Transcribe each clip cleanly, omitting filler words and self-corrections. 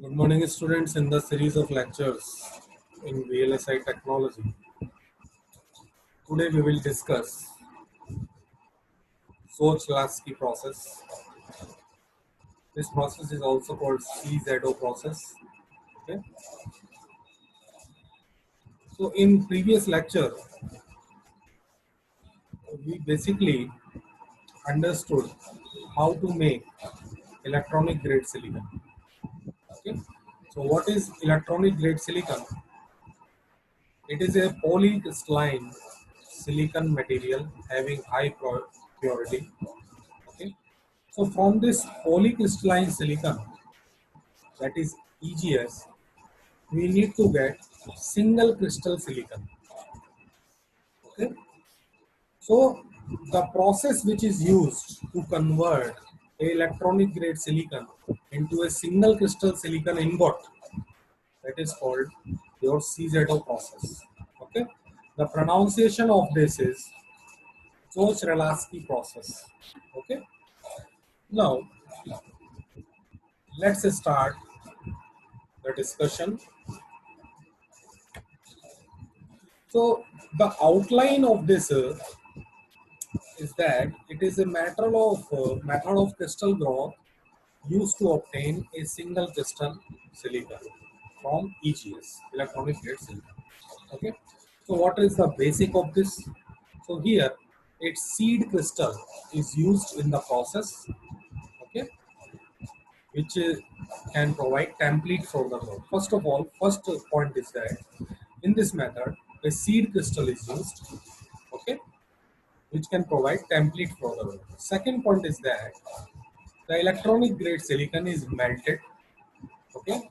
Good morning, students. In the series of lectures in VLSI technology, today we will discuss Soch-Lasky process. This process is also called CZO process. Okay. So, in previous lecture, we basically understood how to make electronic grade silicon. Okay. So, what is electronic grade silicon? It is a polycrystalline silicon material having high purity. Okay. So from this polycrystalline silicon, that is EGS, we need to get single crystal silicon. Okay. So the process which is used to convert a electronic grade silicon into a single crystal silicon ingot, that is called your CZO process. Okay. The pronunciation of this is Soch-Lasky process. Okay. Now let's start the discussion. So the outline of this is that it is a method of crystal growth used to obtain a single crystal silicon from EGS, electronic grade silicon. Okay. So what is the basic of this? So here, its seed crystal is used in the process. Okay, which can provide template for the growth. First of all, first point is that in this method, a seed crystal is used. Okay, which can provide template for the work. Second point is that the electronic grade silicon is melted, okay,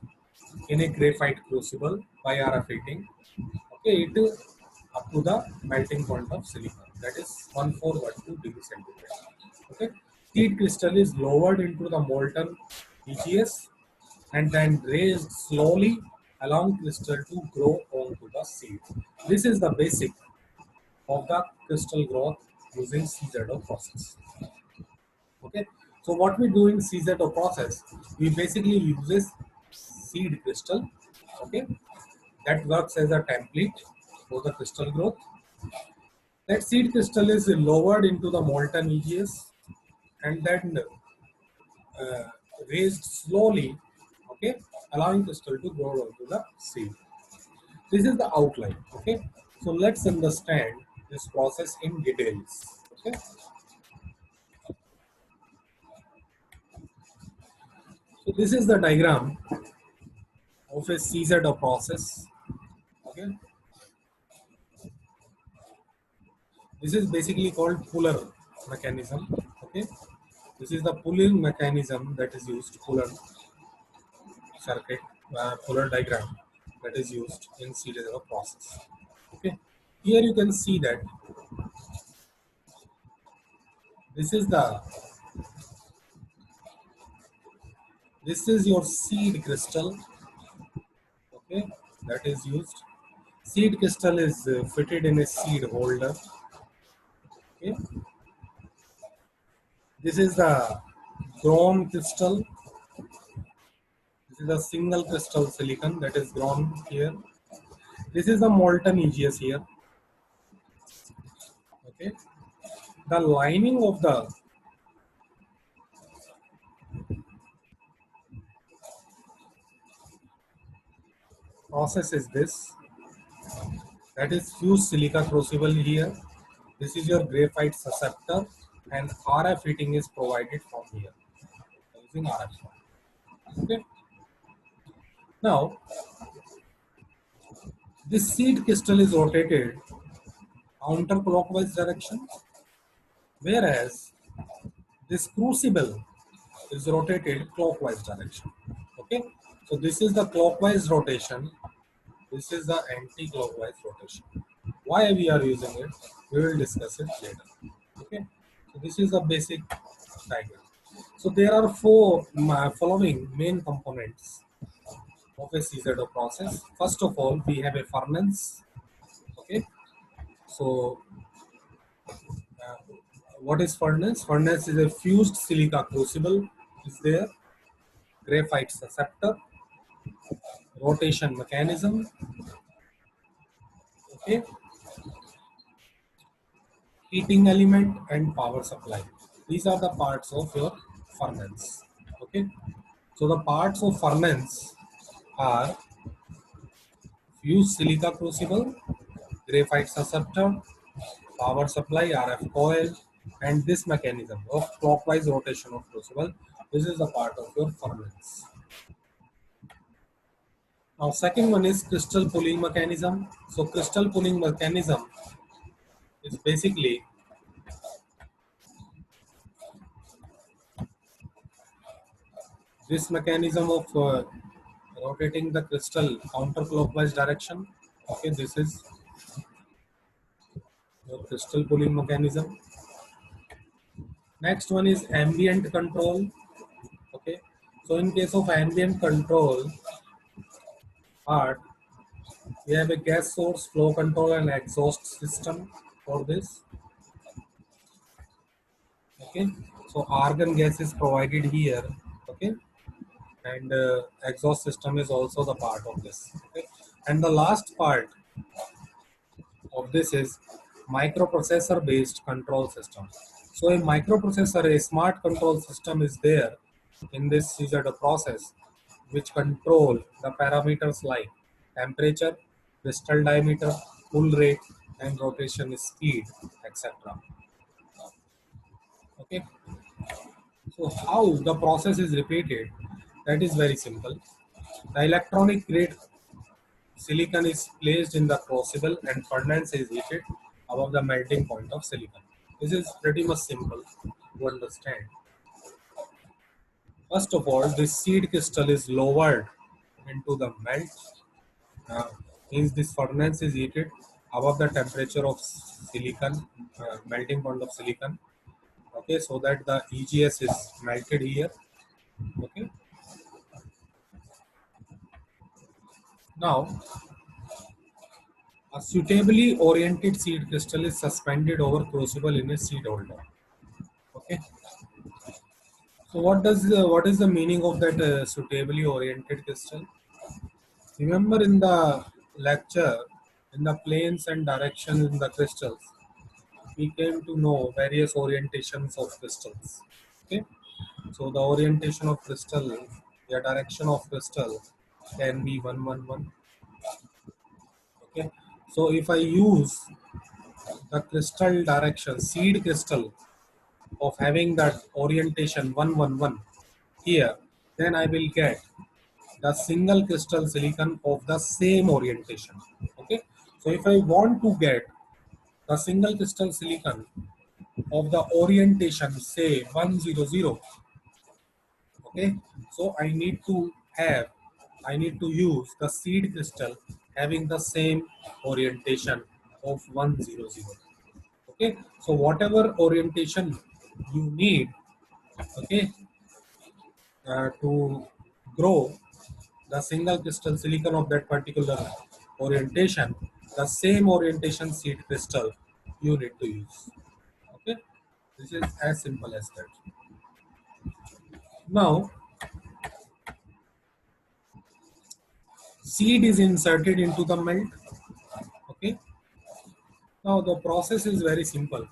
in a graphite crucible by RF heating. Okay, it is up to the melting point of silicon, that is 1412 degrees centigrade. Okay, seed crystal is lowered into the molten EGS and then raised slowly along crystal to grow onto the seed. This is the basic of the crystal growth using CZO process. Okay, so what we do in CZO process, we basically uses seed crystal. Okay, that works as a template for the crystal growth. That seed crystal is lowered into the molten EGS and then uh, raised slowly. Okay, allowing crystal to grow onto the seed. This is the outline. Okay, so let's understand this process in details. Okay, so this is the diagram of a CZO process. Okay, this is basically called puller mechanism. Okay, this is the pulling mechanism that is used, puller circuit, puller diagram that is used in series of process. Okay, here you can see that this is the this is your seed crystal. Okay, that is used. Seed crystal is fitted in a seed holder. Okay, this is the grown crystal. This is a single crystal silicon that is grown here. This is the molten EGS here. Okay, the lining of the process is this. That is fused silica crucible here. This is your graphite susceptor, and RF heating is provided from here using RF. Okay. Now, this seed crystal is rotated counterclockwise direction, whereas this crucible is rotated clockwise direction. Okay. So this is the clockwise rotation. This is the anti-clockwise rotation. Why we are using it, we will discuss it later. Okay. So this is the basic diagram. So there are four following main components of a CZO process. First of all, we have a furnace. Okay. So uh, what is furnace? Furnace is a fused silica crucible. Is there graphite susceptor? rotation mechanism, okay, heating element and power supply. These are the parts of your furnace. Okay. So the parts of furnace are fused silica crucible, graphite susceptor, power supply, RF coil, and this mechanism of clockwise rotation of crucible. This is a part of your furnace. Now, second one is crystal pulling mechanism. So, crystal pulling mechanism is basically this mechanism of rotating the crystal counterclockwise direction. Okay, this is your crystal pulling mechanism. Next one is ambient control. Okay, so in case of ambient control part, we have a gas source, flow control, and exhaust system for this. Okay, so argon gas is provided here. Okay, and exhaust system is also the part of this. Okay, and the last part of this is microprocessor based control system. So a microprocessor, a smart control system is there in this CZ process which control the parameters like temperature, crystal diameter, pull rate, and rotation speed, etc. Okay, so how the process is repeated, that is very simple. The electronic grade silicon is placed in the crucible and furnace is heated above the melting point of silicon. This is pretty much simple to understand. First of all, this seed crystal is lowered into the melt. Uh, Means this furnace is heated above the temperature of silicon, melting point of silicon. Okay, so that the EGS is melted here. Okay, now a suitably oriented seed crystal is suspended over crucible in a seed holder. Okay, so what is the meaning of that suitably oriented crystal? Remember in the lecture, in the planes and directions in the crystals, we came to know various orientations of crystals. Okay, so the orientation of crystal, the direction of crystal can be 111. Okay, so if I use the crystal direction, seed crystal of having that orientation 111 here, then I will get the single crystal silicon of the same orientation. Okay, so if I want to get the single crystal silicon of the orientation say 100, okay, so I need to use the seed crystal having the same orientation of 100. Okay, so whatever orientation you need, okay, to grow the single crystal silicon of that particular orientation, the same orientation seed crystal you need to use. Okay, this is as simple as that. Now, seed is inserted into the melt. Okay, now the process is very simple.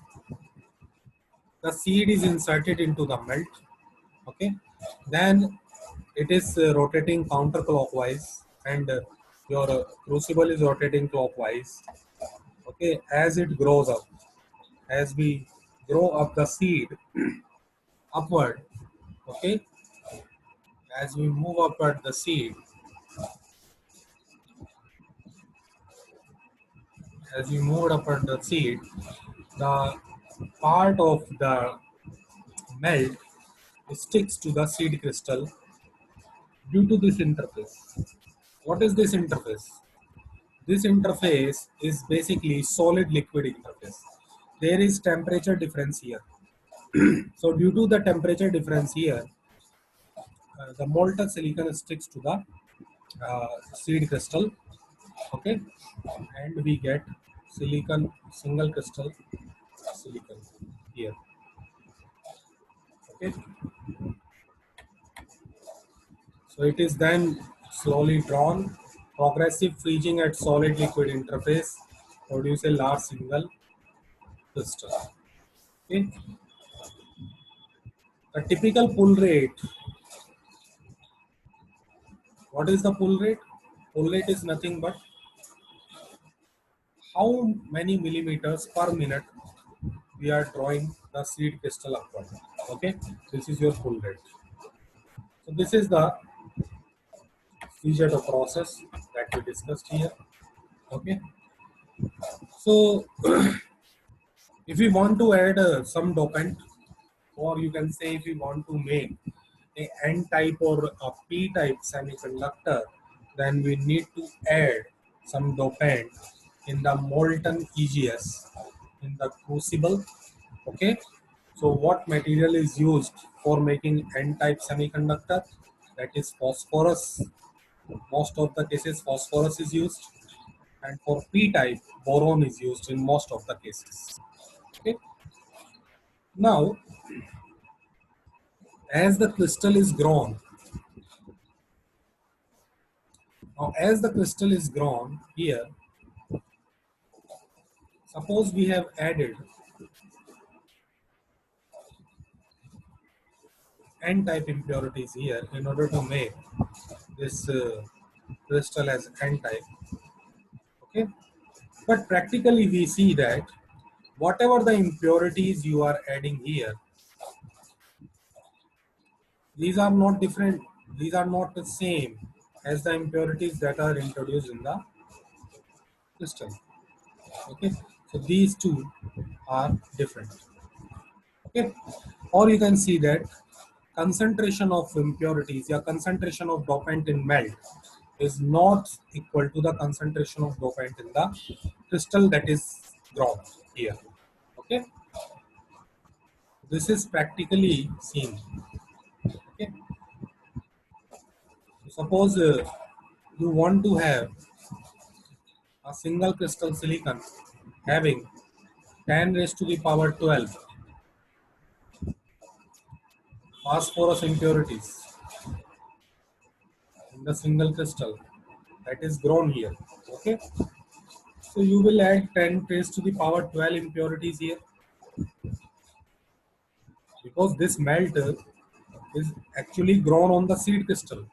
The seed is inserted into the melt. Okay, then it is rotating counterclockwise, and your crucible is rotating clockwise. Okay, as it grows up, as we grow up the seed upward, okay, as we move upward the seed, as we move upward the seed, the part of the melt sticks to the seed crystal due to this interface. What is this interface? This interface is basically solid liquid interface. There is temperature difference here. So due to the temperature difference here, the molten silicon sticks to the seed crystal. Okay, and we get silicon, single crystal silicon here. Okay, so it is then slowly drawn. Progressive freezing at solid liquid interface produce a large single crystal. Okay. A typical pull rate. What is the pull rate? Pull rate is nothing but how many millimeters per minute we are drawing the seed crystal upward. Okay, this is your pull rate. So this is the Fizeto process that we discussed here. Okay, so if we want to add some dopant, or you can say if we want to make a N-type or a P-type semiconductor, then we need to add some dopant in the molten EGS in the crucible. Okay, so what material is used for making N-type semiconductor? That is phosphorus. Most of the cases phosphorus is used, and for P-type boron is used in most of the cases. Okay, now as the crystal is grown, as the crystal is grown here, suppose we have added N-type impurities here in order to make this crystal as N-type. Okay, but practically we see that whatever the impurities you are adding here, these are not different. These are not the same as the impurities that are introduced in the crystal. Okay, so these two are different. Okay, or you can see that concentration of impurities, yeah, concentration of dopant in melt is not equal to the concentration of dopant in the crystal that is grown here. Okay, this is practically seen. Okay, suppose you want to have a single crystal silicon having 10 raised to the power 12 phosphorus impurities in the single crystal that is grown here. Okay, so you will add 10 raised to the power 12 impurities here, because this melt is actually grown on the seed crystal.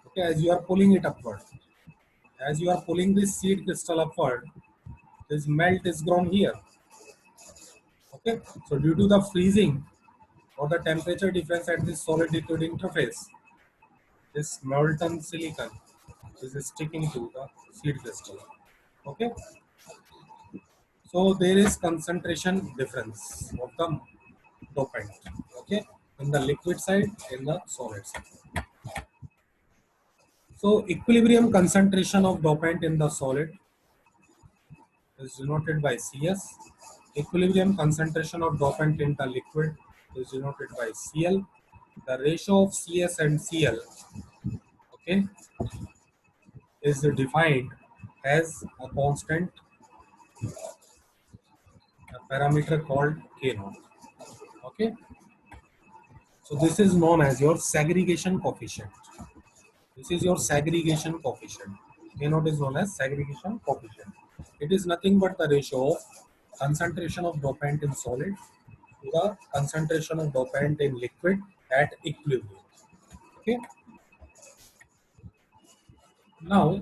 Okay, as you are pulling it upward, as you are pulling this seed crystal upward, this melt is grown here. Okay, so due to the freezing or the temperature difference at this solid liquid interface, this molten silicon is sticking to the seed crystal. Okay, so there is concentration difference of the dopant. Okay, in the liquid side, in the solid side. So equilibrium concentration of dopant in the solid is denoted by Cs. Equilibrium concentration of dopant in the liquid is denoted by Cl. The ratio of Cs and Cl, okay, is defined as a constant, a parameter called K naught. Okay, so this is known as your segregation coefficient. This is your segregation coefficient. K naught is known as segregation coefficient. It is nothing but the ratio of concentration of dopant in solid to the concentration of dopant in liquid at equilibrium. Okay. Now,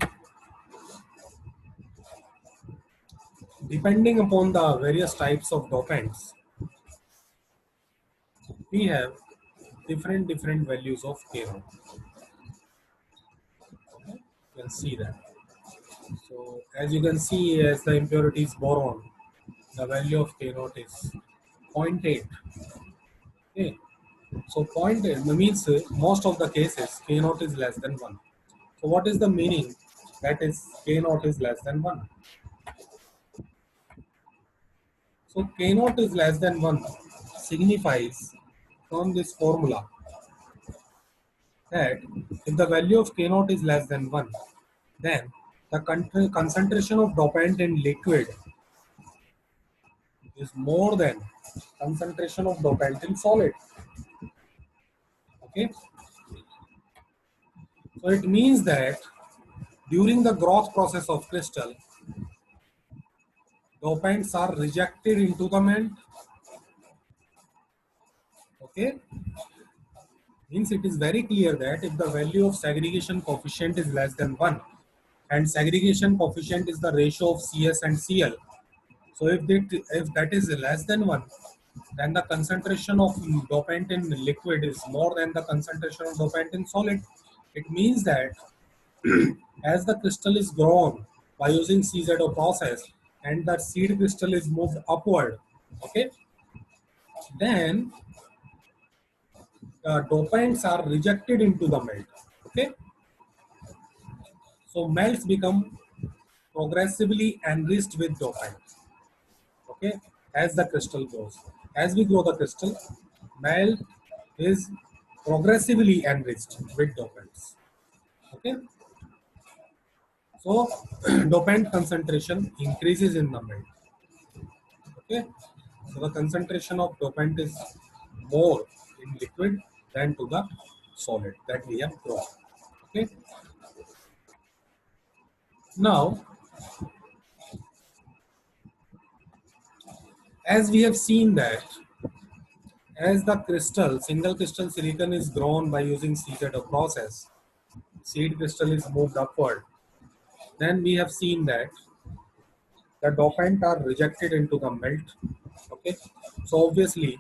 depending upon the various types of dopants, we have different values of K naught. Okay. You can see that. So as you can see, as the impurity is boron, the value of K naught is 0.8. Okay. So 0.8 means most of the cases K naught is less than 1. So what is the meaning that is K naught is less than 1? So K naught is less than 1 signifies from this formula that if the value of K naught is less than 1, then the concentration of dopant in liquid is more than concentration of dopant in solid. Okay. So it means that during the growth process of crystal, dopants are rejected into the melt. Okay, means it is very clear that if the value of segregation coefficient is less than 1, and segregation coefficient is the ratio of CS and Cl. So if that is less than 1, then the concentration of dopant in liquid is more than the concentration of dopant in solid. It means that as the crystal is grown by using CZO process and the seed crystal is moved upward, okay, then dopants are rejected into the melt. Okay, so melts become progressively enriched with dopant. Okay, as the crystal grows, as we grow the crystal, melt is progressively enriched with dopants. Okay, so dopant concentration increases in the melt. Okay, so the concentration of dopant is more in liquid than to the solid that we have grown. Okay, now as we have seen that as the crystal, single crystal silicon is grown by using CZO process, seed crystal is moved upward, then we have seen that the dopant are rejected into the melt. Okay, so obviously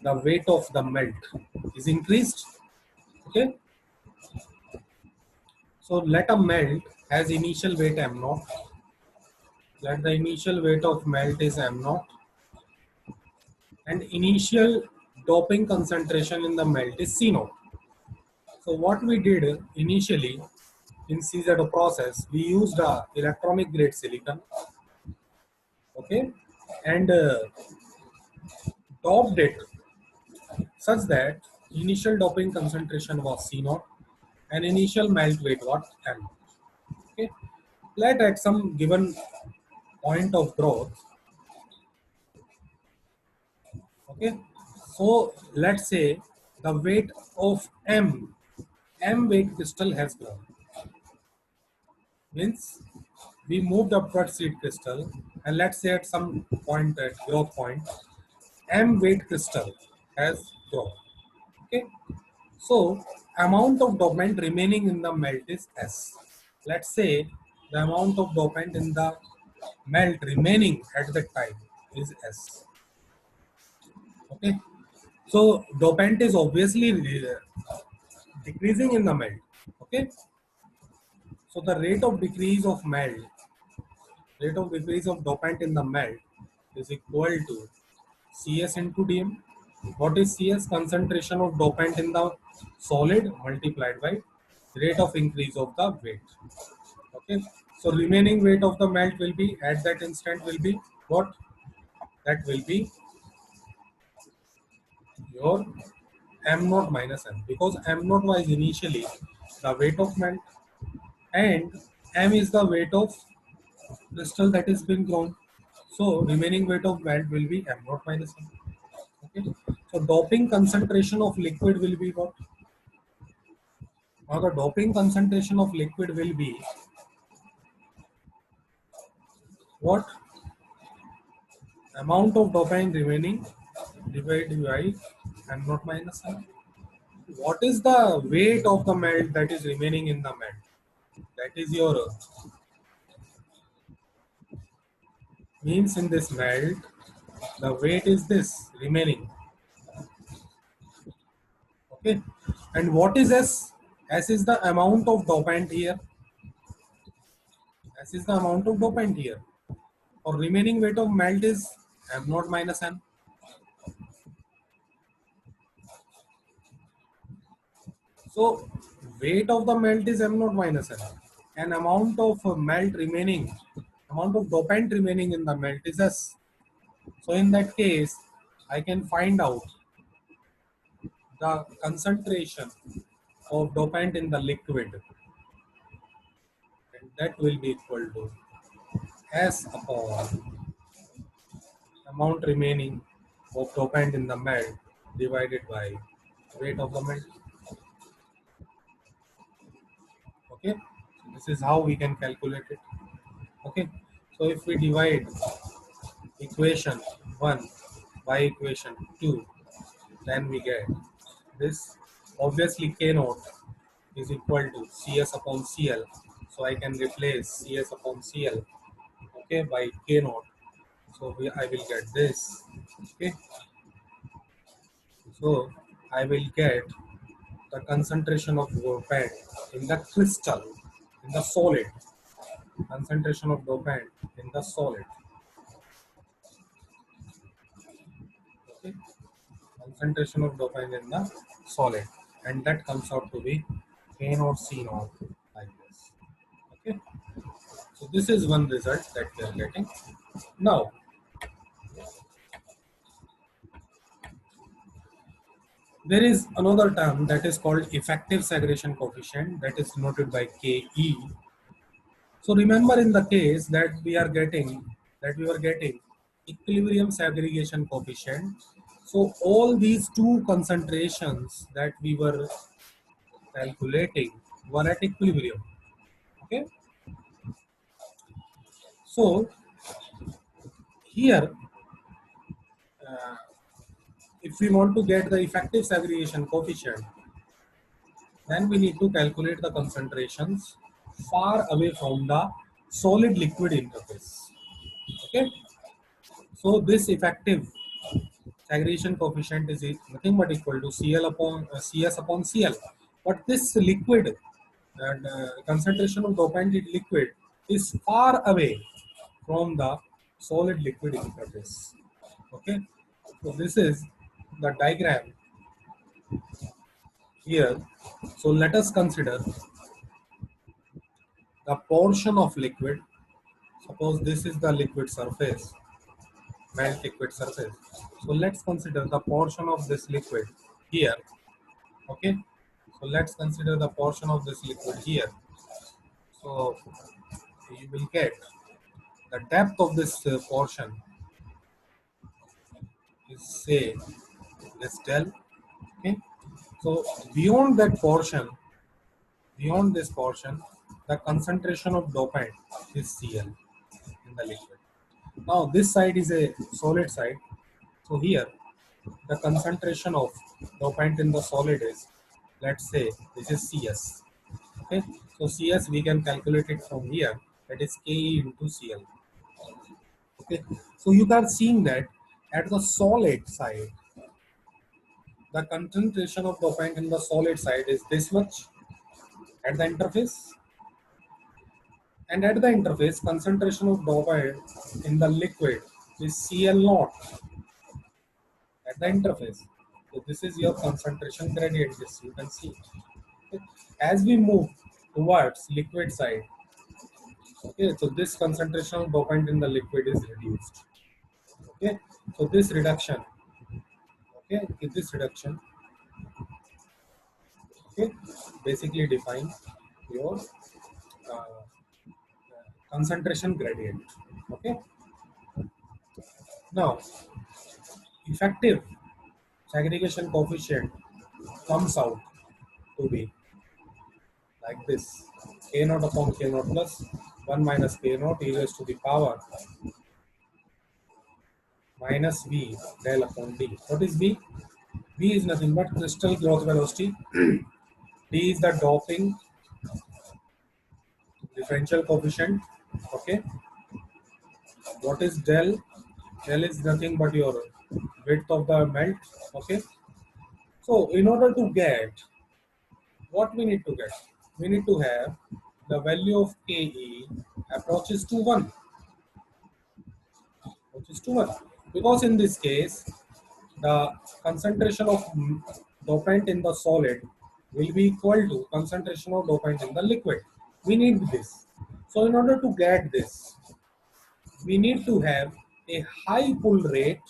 the weight of the melt is increased. Okay, so let a melt has initial weight m naught. Let the initial weight of melt is m naught, and initial doping concentration in the melt is C naught. So what we did initially in CZO process, we used a electronic grade silicon, okay, and doped it such that initial doping concentration was C naught and initial melt weight was M. Okay, let at some given point of growth. Okay, so let's say the weight of M weight crystal has grown. Means we moved upward seed crystal, and let's say at some point at growth point, M weight crystal has grown. Okay, so amount of dopant remaining in the melt is S. Let's say the amount of dopant in the melt remaining at that time is S. Okay, so dopant is obviously decreasing in the melt. Okay, so the rate of decrease of dopant in the melt is equal to CS into dm. What is CS? Concentration of dopant in the solid multiplied by rate of increase of the weight. Okay, so remaining weight of the melt will be at that instant will be what? That will be your m naught minus m, because m naught was initially the weight of melt and m is the weight of crystal that is been grown. So remaining weight of melt will be m naught minus m. Okay. So doping concentration of liquid will be what? Now the doping concentration of liquid will be what? Amount of dopamine remaining divided by m naught minus m. What is the weight of the melt that is remaining in the melt? That is your means in this melt. The weight is this remaining. Okay. And what is S? S is the amount of dopant here. S is the amount of dopant here. Or remaining weight of melt is m naught minus m. So weight of the melt is m naught minus m. And amount of melt remaining, amount of dopant remaining in the melt is S. So in that case, I can find out the concentration of dopant in the liquid, and that will be equal to S upon amount remaining of dopant in the melt divided by weight of the melt. Okay, so this is how we can calculate it. Okay, so if we divide equation 1 by equation 2, then we get this. Obviously, K naught is equal to Cs upon Cl. So I can replace Cs upon Cl, okay, by K naught. So I will get this. Okay, so I will get the concentration of dopant in the crystal, in the solid, concentration of dopant in the solid. Okay, concentration of dopamine in the solid, and that comes out to be K naught C naught like this. Okay, so this is one result that we are getting. Now, there is another term that is called effective segregation coefficient, that is noted by Ke. So remember, in the case that we were getting equilibrium segregation coefficient. So all these two concentrations that we were calculating were at equilibrium. Okay, so here, uh, if we want to get the effective segregation coefficient, then we need to calculate the concentrations far away from the solid liquid interface. Okay, so this effective segregation coefficient is nothing but equal to Cl upon Cs upon Cl. But this liquid and concentration of dopant in liquid is far away from the solid liquid interface. Okay, so this is the diagram here. So let us consider the portion of liquid. Suppose this is the liquid surface, melt liquid surface. So let's consider the portion of this liquid here. Okay, so let's consider the portion of this liquid here. So you will get the depth of this portion is, say, this del. Okay, so beyond that portion, beyond this portion, the concentration of dopant is Cl in the liquid. Now this side is a solid side. So here the concentration of dopant in the solid is, let's say, this is Cs. Okay, so Cs we can calculate it from here, that is Ke into Cl. Okay, so you are seeing that at the solid side, the concentration of dopant in the solid side is this much at the interface, and at the interface, concentration of dopant in the liquid is Cl naught at the interface. So this is your concentration gradient. This you can see. Okay. As we move towards liquid side, okay, so this concentration of dopant in the liquid is reduced. Okay, so this reduction, okay, this reduction, okay, basically define your uh, concentration gradient. Okay, now effective segregation coefficient comes out to be like this: k naught upon k naught plus 1 minus k naught e raised to the power minus v del upon d. What is v? V is nothing but crystal growth velocity. D is the doping differential coefficient. Okay. What is del? Del is nothing but your width of the melt. Okay. So in order to get what we need to get, we need to have the value of Ke approaches to 1, which is too much. Because in this case, the concentration of dopant in the solid will be equal to concentration of dopant in the liquid. We need this. So in order to get this, we need to have a high pull rate,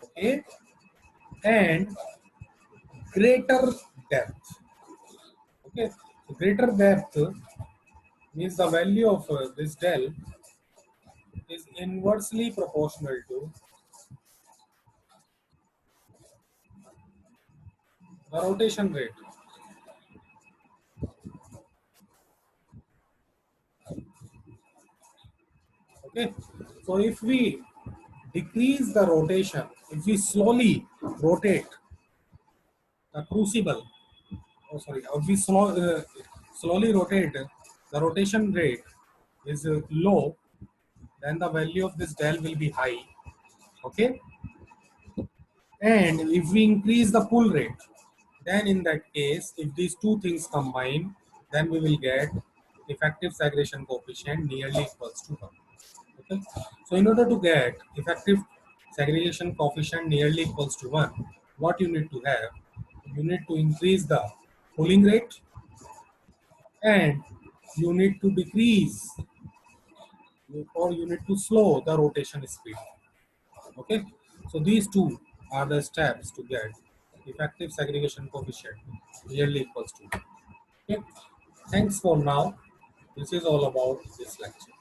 okay, and greater depth. Okay, so greater depth means the value of this del is inversely proportional to the rotation rate. Okay, so if we decrease the rotation, if we slowly rotate the crucible, oh sorry, if we slowly rotate, the rotation rate is low, then the value of this del will be high. Okay, and if we increase the pull rate, then in that case, if these two things combine, then we will get effective segregation coefficient nearly equals to 1. Okay, so in order to get effective segregation coefficient nearly equals to 1, what you need to have, you need to increase the pulling rate, and you need to decrease, or you need to slow the rotation speed. Okay, so these two are the steps to get effective segregation coefficient nearly equals to 1. Okay, thanks for now. This is all about this lecture.